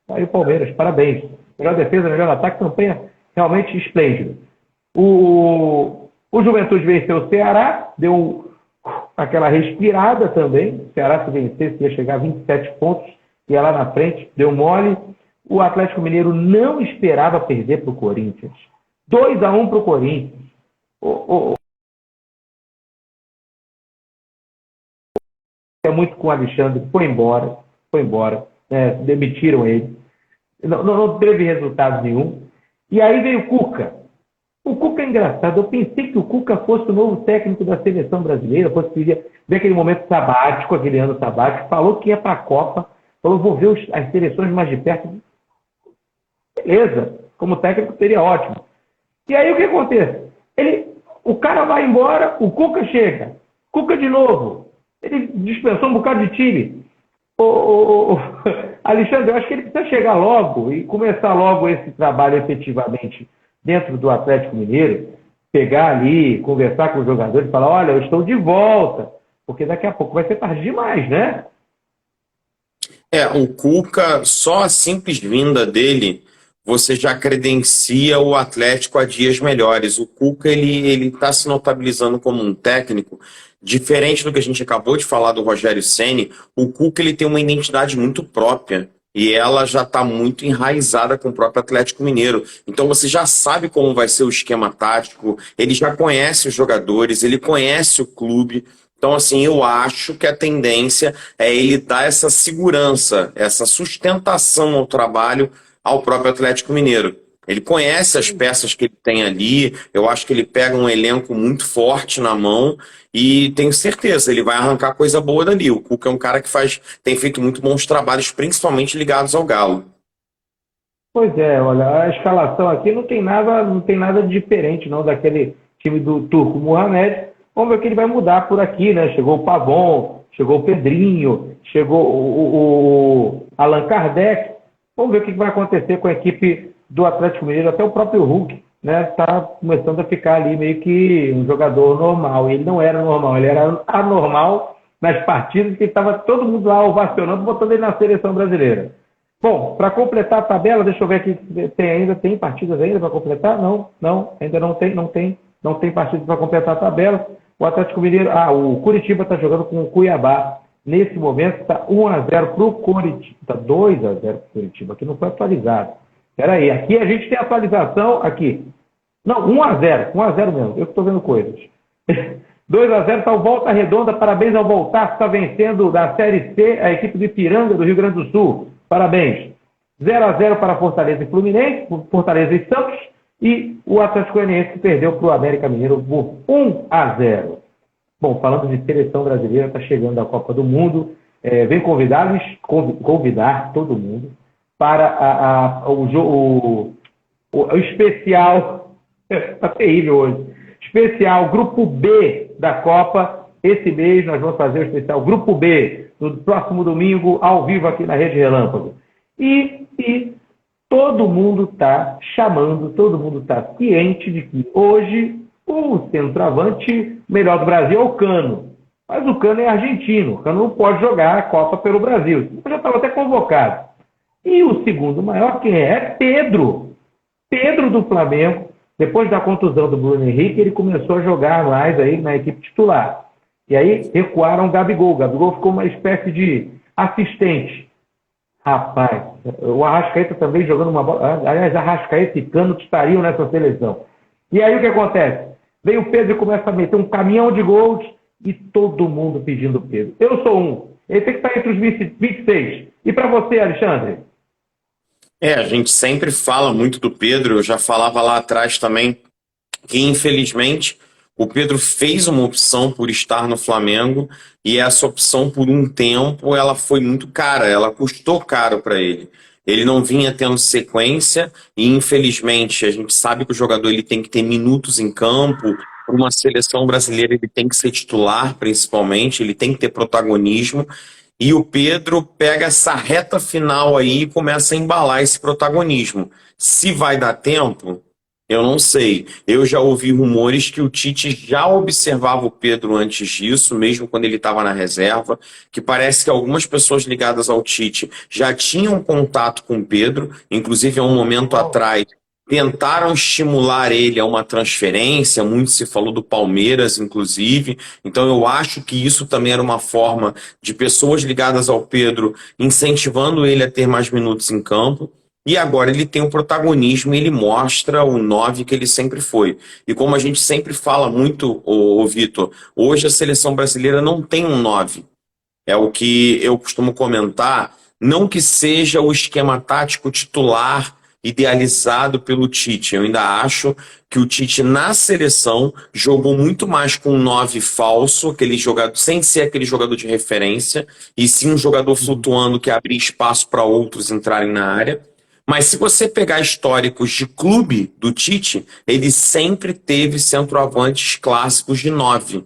aí o Palmeiras, parabéns, melhor defesa, melhor ataque, campanha realmente esplêndida. O Juventude venceu o Ceará, deu aquela respirada também. O Ceará, se vencesse, ia chegar a 27 pontos, ia lá na frente, deu mole. O Atlético Mineiro não esperava perder para o Corinthians. 2-1 para o Corinthians. muito com o Alexandre, foi embora, né? Demitiram ele, não teve resultado nenhum. E aí veio o Cuca. O Cuca é engraçado, eu pensei que o Cuca fosse o novo técnico da seleção brasileira, fosse ver aquele momento sabático, aquele ano sabático, falou que ia para a Copa, falou, vou ver as seleções mais de perto. Beleza, como técnico seria ótimo. E aí o que acontece? O cara vai embora, o Cuca chega. Cuca de novo. Ele dispensou um bocado de time. Alexandre, eu acho que ele precisa chegar logo e começar logo esse trabalho efetivamente dentro do Atlético Mineiro, pegar ali, conversar com os jogadores e falar, olha, eu estou de volta, porque daqui a pouco vai ser tarde demais, né? O Cuca, só a simples vinda dele, você já credencia o Atlético a dias melhores. O Cuca, ele está se notabilizando como um técnico, diferente do que a gente acabou de falar do Rogério Ceni. O Cuca, ele tem uma identidade muito própria e ela já está muito enraizada com o próprio Atlético Mineiro. Então você já sabe como vai ser o esquema tático, ele já conhece os jogadores, ele conhece o clube. Então, assim, eu acho que a tendência é ele dar essa segurança, essa sustentação ao trabalho ao próprio Atlético Mineiro. Ele conhece as peças que ele tem ali, eu acho que ele pega um elenco muito forte na mão e tenho certeza, ele vai arrancar coisa boa dali. O Cuca é um cara que tem feito muito bons trabalhos, principalmente ligados ao Galo. Pois é, olha, a escalação aqui não tem nada de diferente não daquele time do Turco Mohamed. Vamos ver o que ele vai mudar por aqui, né? Chegou o Pavon, chegou o Pedrinho, chegou o Allan Kardec. Vamos ver o que vai acontecer com a equipe do Atlético Mineiro. Até o próprio Hulk, né? Está começando a ficar ali meio que um jogador normal. Ele não era normal, ele era anormal nas partidas que estava todo mundo lá ovacionando, botando ele na seleção brasileira. Bom, para completar a tabela, deixa eu ver aqui, tem partidas ainda para completar? Não, ainda não tem partidas para completar a tabela. O Atlético Mineiro, o Curitiba está jogando com o Cuiabá. Nesse momento está 1-0 para o Curitiba, está 2-0 para o Curitiba, que não foi atualizado. Espera aí, aqui a gente tem atualização, aqui. Não, 1-0 mesmo, eu que estou vendo coisas. 2-0 está o Volta Redonda, parabéns ao Voltar, está vencendo da Série C a equipe do Ipiranga, do Rio Grande do Sul. Parabéns. 0-0 para Fortaleza e Fluminense, Fortaleza e Santos, e o Atlético Goianiense que perdeu para o América Mineiro por 1-0. Bom, falando de seleção brasileira, está chegando a Copa do Mundo. Vem convidar todo mundo para o especial, está terrível hoje, especial Grupo B da Copa. Esse mês nós vamos fazer o especial Grupo B, no próximo domingo, ao vivo aqui na Rede Relâmpago. E todo mundo está chamando, todo mundo está ciente de que hoje o centroavante melhor do Brasil é o Cano. Mas o Cano é argentino, o Cano não pode jogar a Copa pelo Brasil. Já estava até convocado. E o segundo maior, quem é? É Pedro. Pedro do Flamengo. Depois da contusão do Bruno Henrique, ele começou a jogar mais aí na equipe titular. E aí recuaram o Gabigol. O Gabigol ficou uma espécie de assistente. Rapaz, o Arrascaeta também jogando uma bola. Aliás, Arrascaeta e Cano estariam nessa seleção. E aí o que acontece? Vem o Pedro e começa a meter um caminhão de gols e todo mundo pedindo o Pedro. Eu sou um. Ele tem que estar entre os 26. E para você, Alexandre? A gente sempre fala muito do Pedro. Eu já falava lá atrás também que, infelizmente, o Pedro fez uma opção por estar no Flamengo e essa opção, por um tempo, ela foi muito cara, ela custou caro para ele. Ele não vinha tendo sequência e, infelizmente, a gente sabe que o jogador ele tem que ter minutos em campo. Para uma seleção brasileira, ele tem que ser titular, principalmente, ele tem que ter protagonismo. E o Pedro pega essa reta final aí e começa a embalar esse protagonismo. Se vai dar tempo, eu não sei. Eu já ouvi rumores que o Tite já observava o Pedro antes disso, mesmo quando ele estava na reserva, que parece que algumas pessoas ligadas ao Tite já tinham contato com o Pedro, inclusive há um momento atrás tentaram estimular ele a uma transferência, muito se falou do Palmeiras, inclusive. Então eu acho que isso também era uma forma de pessoas ligadas ao Pedro incentivando ele a ter mais minutos em campo. E agora ele tem o protagonismo e ele mostra o 9 que ele sempre foi. E como a gente sempre fala muito, Vitor, hoje a seleção brasileira não tem um 9. É o que eu costumo comentar, não que seja o esquema tático titular idealizado pelo Tite. Eu ainda acho que o Tite na seleção jogou muito mais com um 9 falso, aquele jogador, sem ser aquele jogador de referência, e sim um jogador flutuando que abria espaço para outros entrarem na área. Mas se você pegar históricos de clube do Tite, ele sempre teve centroavantes clássicos de 9.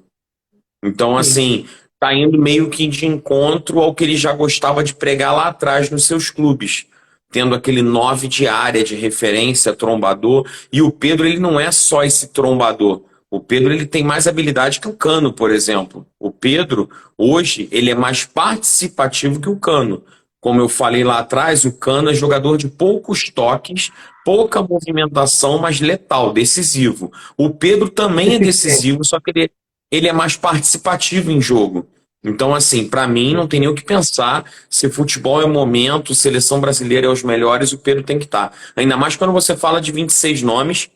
Então, assim, tá indo meio que de encontro ao que ele já gostava de pregar lá atrás nos seus clubes, tendo aquele 9 de área de referência, trombador. E o Pedro, ele não é só esse trombador. O Pedro, ele tem mais habilidade que o Cano, por exemplo. O Pedro, hoje, ele é mais participativo que o Cano. Como eu falei lá atrás, o Cano é jogador de poucos toques, pouca movimentação, mas letal, decisivo. O Pedro também é decisivo, só que ele é mais participativo em jogo. Então, assim, para mim, não tem nem o que pensar. Se futebol é o momento, seleção brasileira é os melhores, o Pedro tem que estar. Ainda mais quando você fala de 26 nomes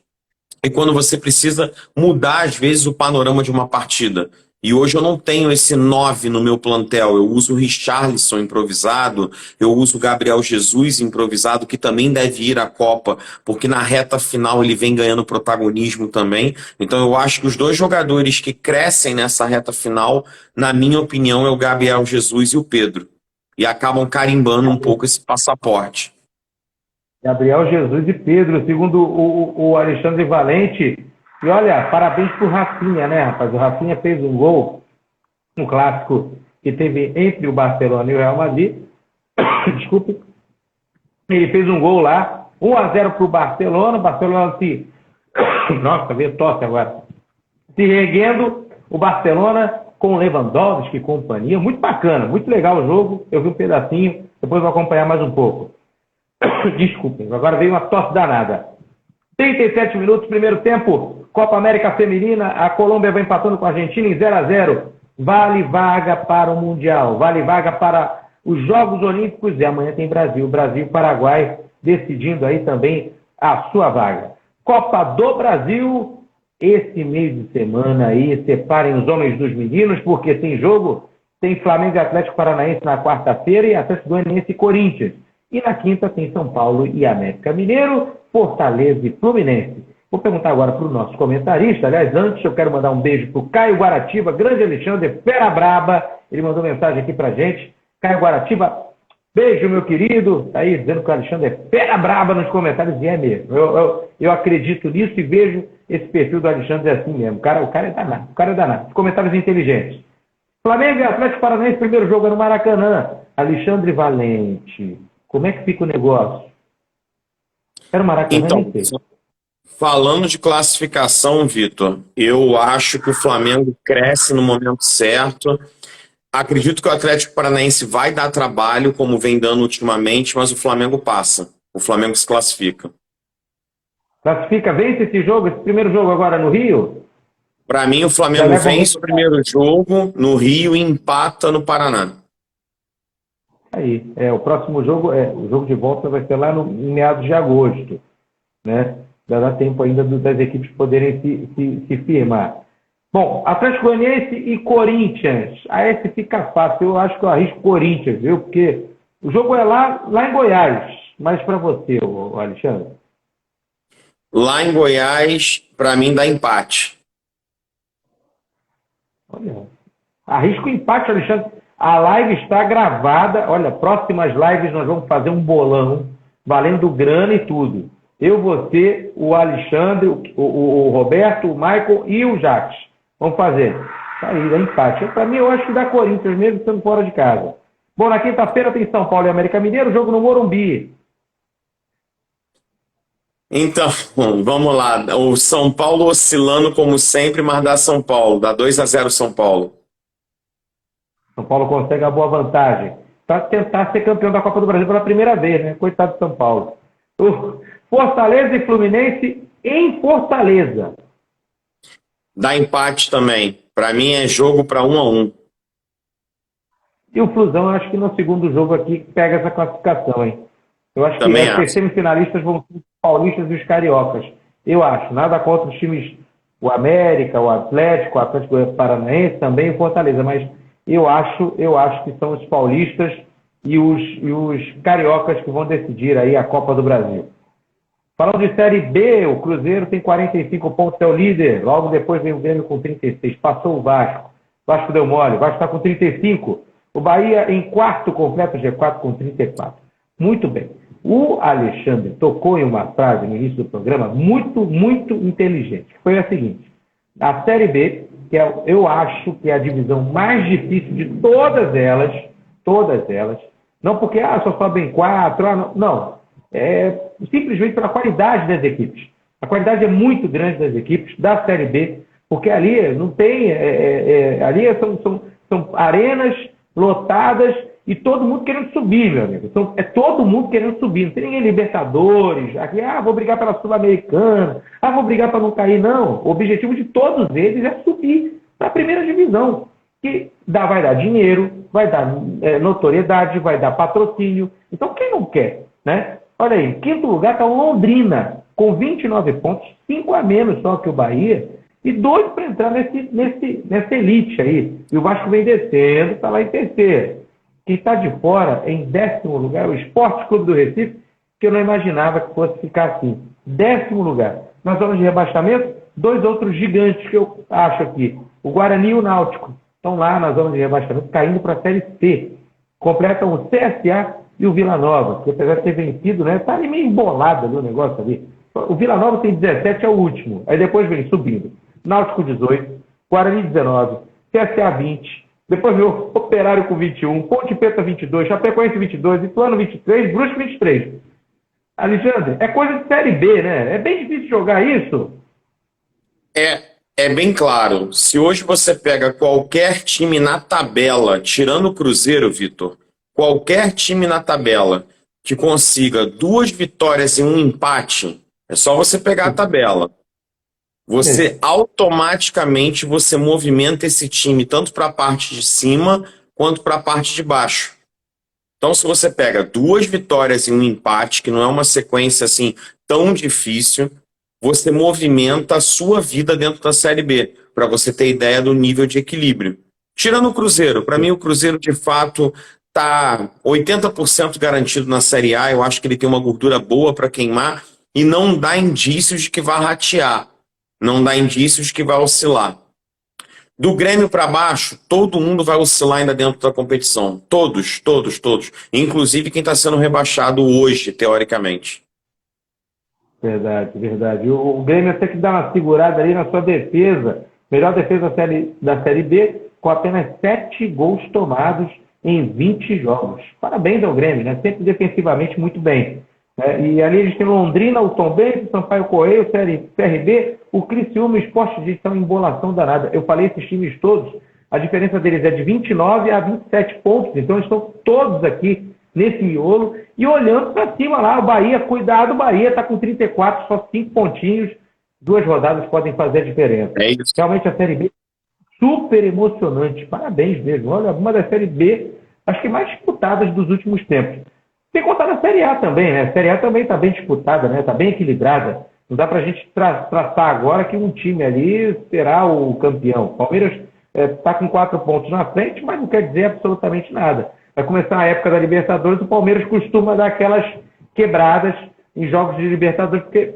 e quando você precisa mudar, às vezes, o panorama de uma partida. E hoje eu não tenho esse 9 no meu plantel. Eu uso o Richarlison improvisado, eu uso o Gabriel Jesus improvisado, que também deve ir à Copa, porque na reta final ele vem ganhando protagonismo também. Então eu acho que os dois jogadores que crescem nessa reta final, na minha opinião, é o Gabriel Jesus e o Pedro. E acabam carimbando um pouco esse passaporte. Gabriel Jesus e Pedro, segundo o Alexandre Valente. E olha, parabéns pro Rafinha, né, rapaz? O Rafinha fez um gol, um clássico que teve entre o Barcelona e o Real Madrid. Desculpe. Ele fez um gol lá, 1-0 pro Barcelona. O Barcelona se... Nossa, veio tosse agora. Se reerguendo, o Barcelona com Lewandowski e companhia. Muito bacana, muito legal o jogo. Eu vi um pedacinho, depois vou acompanhar mais um pouco. Desculpem, agora veio uma tosse danada. 37 minutos, primeiro tempo, Copa América Feminina, a Colômbia vai empatando com a Argentina em 0-0. Vale vaga para o Mundial, vale vaga para os Jogos Olímpicos e amanhã tem Brasil e Paraguai decidindo aí também a sua vaga. Copa do Brasil, esse mês de semana aí, separem os homens dos meninos, porque tem jogo, tem Flamengo e Atlético Paranaense na quarta-feira e Atlético Goianiense e Corinthians. E na quinta tem São Paulo e América Mineiro, Fortaleza e Fluminense. Vou perguntar agora para o nosso comentarista. Aliás, antes eu quero mandar um beijo para o Caio Guaratiba, grande Alexandre, fera braba. Ele mandou mensagem aqui para gente. Caio Guaratiba, beijo, meu querido. Está aí dizendo que o Alexandre é fera braba nos comentários. E é mesmo. Eu acredito nisso e vejo esse perfil do Alexandre assim mesmo. O cara é danado. O cara é danado. Comentários inteligentes. Flamengo e Atlético Paranaense, primeiro jogo é no Maracanã. Alexandre Valente, como é que fica o negócio? Era o Maracanã, Então, falando de classificação, Vitor, eu acho que o Flamengo cresce no momento certo. Acredito que o Atlético Paranaense vai dar trabalho, como vem dando ultimamente, mas o Flamengo passa. O Flamengo se classifica. Classifica, vence esse jogo, esse primeiro jogo agora no Rio? Para mim, o Flamengo vence o primeiro jogo no Rio e empata no Paraná. Aí, o próximo jogo, o jogo de volta vai ser lá em meados de agosto, né? Já dá tempo ainda das equipes poderem se firmar. Bom, Atlético Goianiense e Corinthians. A esse fica fácil. Eu acho que eu arrisco Corinthians, viu? Porque o jogo é lá em Goiás. Mas para você, Alexandre? Lá em Goiás, para mim, dá empate. Olha, arrisco empate, Alexandre. A live está gravada. Olha, próximas lives nós vamos fazer um bolão valendo grana e tudo. Eu, você, o Alexandre, o Roberto, o Michael e o Jacques. Vamos fazer. Tá aí, dá empate. Para mim, eu acho que dá Corinthians, mesmo estando fora de casa. Bom, na quinta-feira tem São Paulo e América Mineiro, jogo no Morumbi. Então, vamos lá. O São Paulo oscilando como sempre, mas dá São Paulo. Dá 2-0 São Paulo. São Paulo consegue a boa vantagem. Para tentar ser campeão da Copa do Brasil pela primeira vez, né? Coitado de São Paulo. Fortaleza e Fluminense em Fortaleza. Dá empate também. Para mim é jogo para 1-1. E o Flusão, eu acho que no segundo jogo aqui pega essa classificação, hein? Eu acho também que os semifinalistas vão ser os paulistas e os cariocas. Eu acho. Nada contra os times, o América, o Atlético Paranaense, também o Fortaleza. Mas eu acho que são os paulistas e os cariocas que vão decidir aí a Copa do Brasil. Falando de Série B, o Cruzeiro tem 45 pontos, é o líder. Logo depois vem o Grêmio com 36. Passou o Vasco. O Vasco deu mole. O Vasco está com 35. O Bahia em quarto, completa o G4 com 34. Muito bem. O Alexandre tocou em uma frase no início do programa muito, muito inteligente. Foi a seguinte. A Série B, eu acho que é a divisão mais difícil de todas elas, não porque só sobem 4, não. É simplesmente pela qualidade das equipes. A qualidade é muito grande das equipes da Série B, porque ali não tem. Ali são arenas lotadas e todo mundo querendo subir, meu amigo. É todo mundo querendo subir. Não tem ninguém Libertadores, aqui, vou brigar pela Sul-Americana, vou brigar para não cair, não. O objetivo de todos eles é subir para a primeira divisão, que vai dar dinheiro, vai dar notoriedade, vai dar patrocínio. Então, quem não quer, né? Olha aí, em quinto lugar está o Londrina, com 29 pontos, 5 a menos só que o Bahia, e doido para entrar nessa elite aí. E o Vasco vem descendo, está lá em terceiro. Quem está de fora, em 10º lugar, é o Esporte Clube do Recife, que eu não imaginava que fosse ficar assim. 10º lugar. Na zona de rebaixamento, 2 outros gigantes que eu acho aqui. O Guarani e o Náutico estão lá na zona de rebaixamento, caindo para a Série C. Completam o CSA e o Vila Nova, que apesar de ter vencido, né, está ali meio embolado ali o negócio ali. O Vila Nova tem 17, é o último. Aí depois vem subindo. Náutico 18, Guarani 19, CSA 20, depois vem o Operário com 21, Ponte Preta 22, Chapecoense 22, Ituano 23, Brusque 23. Alexandre, é coisa de Série B, né? É bem difícil jogar isso. É bem claro. Se hoje você pega qualquer time na tabela, tirando o Cruzeiro, Vitor, qualquer time na tabela que consiga 2 vitórias e um empate, é só você pegar a tabela. Você automaticamente movimenta esse time tanto para a parte de cima quanto para a parte de baixo. Então, se você pega 2 vitórias e um empate, que não é uma sequência assim tão difícil, você movimenta a sua vida dentro da Série B, para você ter ideia do nível de equilíbrio. Tirando o Cruzeiro, para mim o Cruzeiro de fato está 80% garantido na Série A, eu acho que ele tem uma gordura boa para queimar e não dá indícios de que vai ratear. Não dá indícios de que vai oscilar. Do Grêmio para baixo, todo mundo vai oscilar ainda dentro da competição. Todos. Inclusive quem está sendo rebaixado hoje, teoricamente. Verdade, verdade. O Grêmio tem que dar uma segurada ali na sua defesa. Melhor defesa da Série B, com apenas 7 gols tomados em 20 jogos. Parabéns ao Grêmio, né? Sempre defensivamente muito bem. E ali eles têm Londrina, o Tombense, o Sampaio Correia, o CRB, o Criciúma e o Sport de estão em embolação danada. Eu falei esses times todos, a diferença deles é de 29 a 27 pontos. Então eles estão todos aqui nesse miolo e olhando para cima lá. O Bahia, cuidado, o Bahia está com 34, só 5 pontinhos. 2 rodadas podem fazer a diferença. É isso. Realmente a Série B super emocionante. Parabéns mesmo. Olha, uma das Série B, acho que mais disputadas dos últimos tempos. Sem contar na Série A também, né? A Série A também está bem disputada, né? Está bem equilibrada. Não dá para a gente traçar agora que um time ali será o campeão. O Palmeiras está com 4 pontos na frente, mas não quer dizer absolutamente nada. Vai começar a época da Libertadores, o Palmeiras costuma dar aquelas quebradas em jogos de Libertadores, porque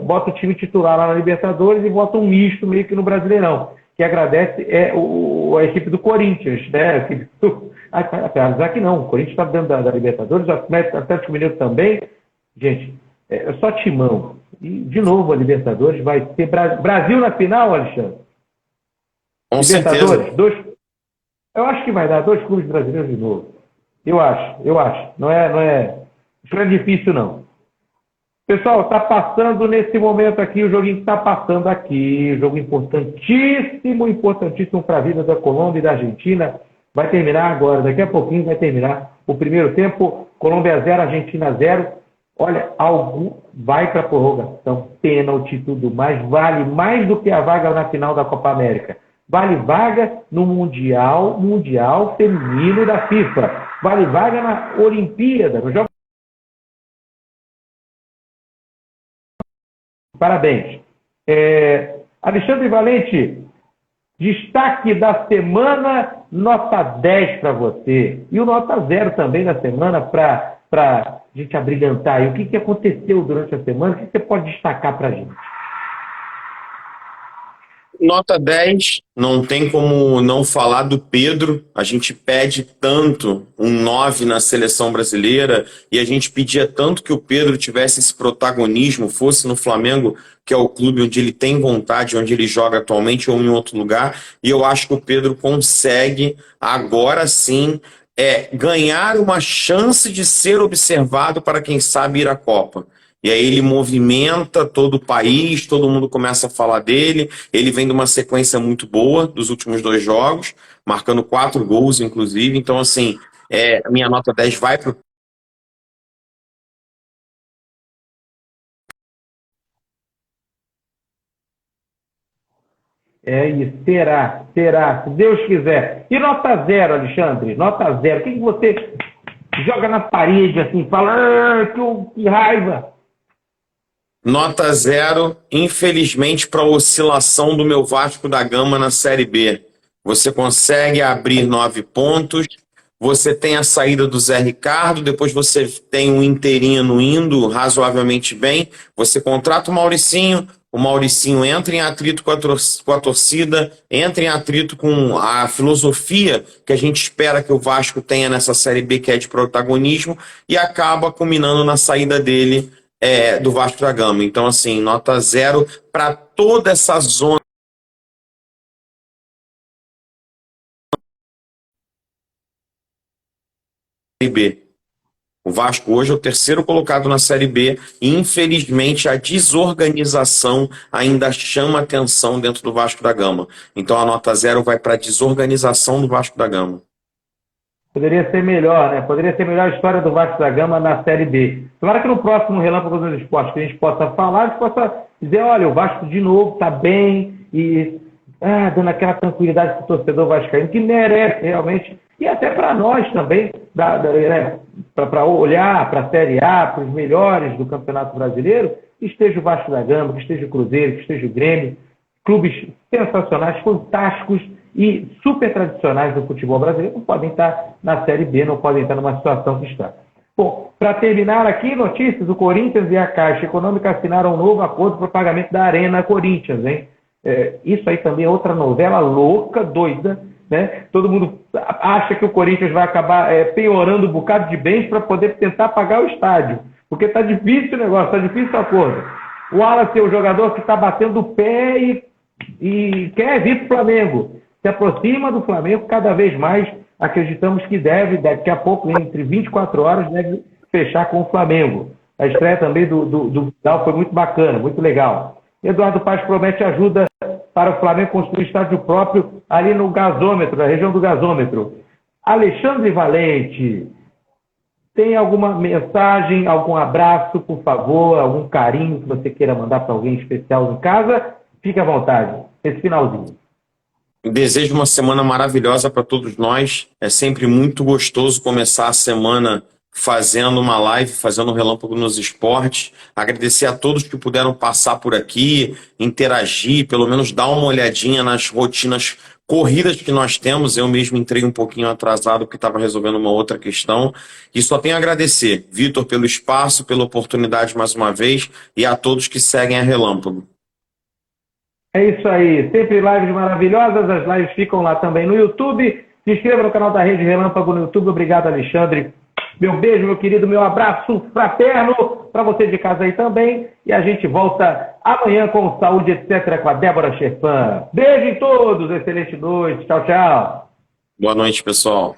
bota o time titular lá na Libertadores e bota um misto meio que no Brasileirão. Que agradece a equipe do Corinthians, né? Apesar que não, o Corinthians está dentro da Libertadores, o Atlético Mineiro também. Gente, é só timão. E, de novo, a Libertadores vai ter Brasil na final, Alexandre? Com Libertadores, certeza. eu acho que vai dar 2 clubes brasileiros de novo. Eu acho. Não é difícil, não. Pessoal, está passando nesse momento aqui, o joguinho que está passando aqui, jogo importantíssimo para a vida da Colômbia e da Argentina. Vai terminar agora, daqui a pouquinho vai terminar o primeiro tempo, Colômbia 0, Argentina 0. Olha, algo vai para a prorrogação, pênalti e tudo mais, vale mais do que a vaga na final da Copa América. Vale vaga no Mundial Feminino da FIFA. Vale vaga na Olimpíada, no Jogo. Parabéns. Alexandre Valente, destaque da semana nota 10 para você. E o nota 0 também da semana para a gente abrilhantar aí. O que aconteceu durante a semana? O que você pode destacar para a gente? Nota 10, não tem como não falar do Pedro. A gente pede tanto um 9 na seleção brasileira e a gente pedia tanto que o Pedro tivesse esse protagonismo, fosse no Flamengo, que é o clube onde ele tem vontade, onde ele joga atualmente ou em outro lugar. E eu acho que o Pedro consegue, agora sim, ganhar uma chance de ser observado para quem sabe ir à Copa. E aí ele movimenta todo o país, todo mundo começa a falar dele. Ele vem de uma sequência muito boa dos últimos 2 jogos, marcando 4 gols, inclusive. Então, assim, a minha nota 10 vai para o É isso, será, se Deus quiser. E nota 0, Alexandre? Nota 0. O que você joga na parede assim, fala, que raiva? Nota 0, infelizmente, para a oscilação do meu Vasco da Gama na Série B. Você consegue abrir 9 pontos, você tem a saída do Zé Ricardo, depois você tem um interino indo razoavelmente bem, você contrata o Mauricinho entra em atrito com a torcida, entra em atrito com a filosofia que a gente espera que o Vasco tenha nessa Série B, que é de protagonismo, e acaba culminando na saída dele do Vasco da Gama. Então, assim, nota 0 para toda essa zona Série B. O Vasco hoje é o 3º colocado na Série B e, infelizmente, a desorganização ainda chama atenção dentro do Vasco da Gama. Então, a nota 0 vai para a desorganização do Vasco da Gama. Poderia ser melhor, né? Poderia ser melhor a história do Vasco da Gama na Série B. Tomara que no próximo Relâmpago dos Esportes que a gente possa falar, a gente possa dizer, olha, o Vasco de novo está bem e dando aquela tranquilidade para o torcedor vascaíno, que merece realmente, e até para nós também, né? Para olhar para a Série A, para os melhores do Campeonato Brasileiro, que esteja o Vasco da Gama, que esteja o Cruzeiro, que esteja o Grêmio, clubes sensacionais, fantásticos e super tradicionais do futebol brasileiro, não podem estar na Série B, não podem estar numa situação que está. Bom, para terminar aqui, notícias, o Corinthians e a Caixa Econômica assinaram um novo acordo para o pagamento da Arena Corinthians, hein? Isso aí também é outra novela louca, doida, né? Todo mundo acha que o Corinthians vai acabar piorando um bocado de bens para poder tentar pagar o estádio, porque está difícil o negócio, está difícil o acordo. O Wallace é o jogador que está batendo o pé e quer vir para o Flamengo. Se aproxima do Flamengo cada vez mais, acreditamos que daqui a pouco, entre 24 horas, deve fechar com o Flamengo. A estreia também do Vidal foi muito bacana, muito legal. Eduardo Paz promete ajuda para o Flamengo construir estádio próprio ali no gasômetro, na região do gasômetro. Alexandre Valente, tem alguma mensagem, algum abraço, por favor, algum carinho que você queira mandar para alguém especial em casa? Fique à vontade, esse finalzinho. Desejo uma semana maravilhosa para todos nós. É sempre muito gostoso começar a semana fazendo uma live, fazendo um Relâmpago nos Esportes. Agradecer a todos que puderam passar por aqui, interagir, pelo menos dar uma olhadinha nas rotinas corridas que nós temos. Eu mesmo entrei um pouquinho atrasado porque estava resolvendo uma outra questão. E só tenho a agradecer, Vitor, pelo espaço, pela oportunidade mais uma vez, e a todos que seguem a Relâmpago. É isso aí, sempre lives maravilhosas, as lives ficam lá também no YouTube. Se inscreva no canal da Rede Relâmpago no YouTube. Obrigado, Alexandre. Meu beijo, meu querido, meu abraço fraterno para você de casa aí também. E a gente volta amanhã com Saúde, etc., com a Débora Cherfan. Beijo em todos, excelente noite. Tchau, tchau. Boa noite, pessoal.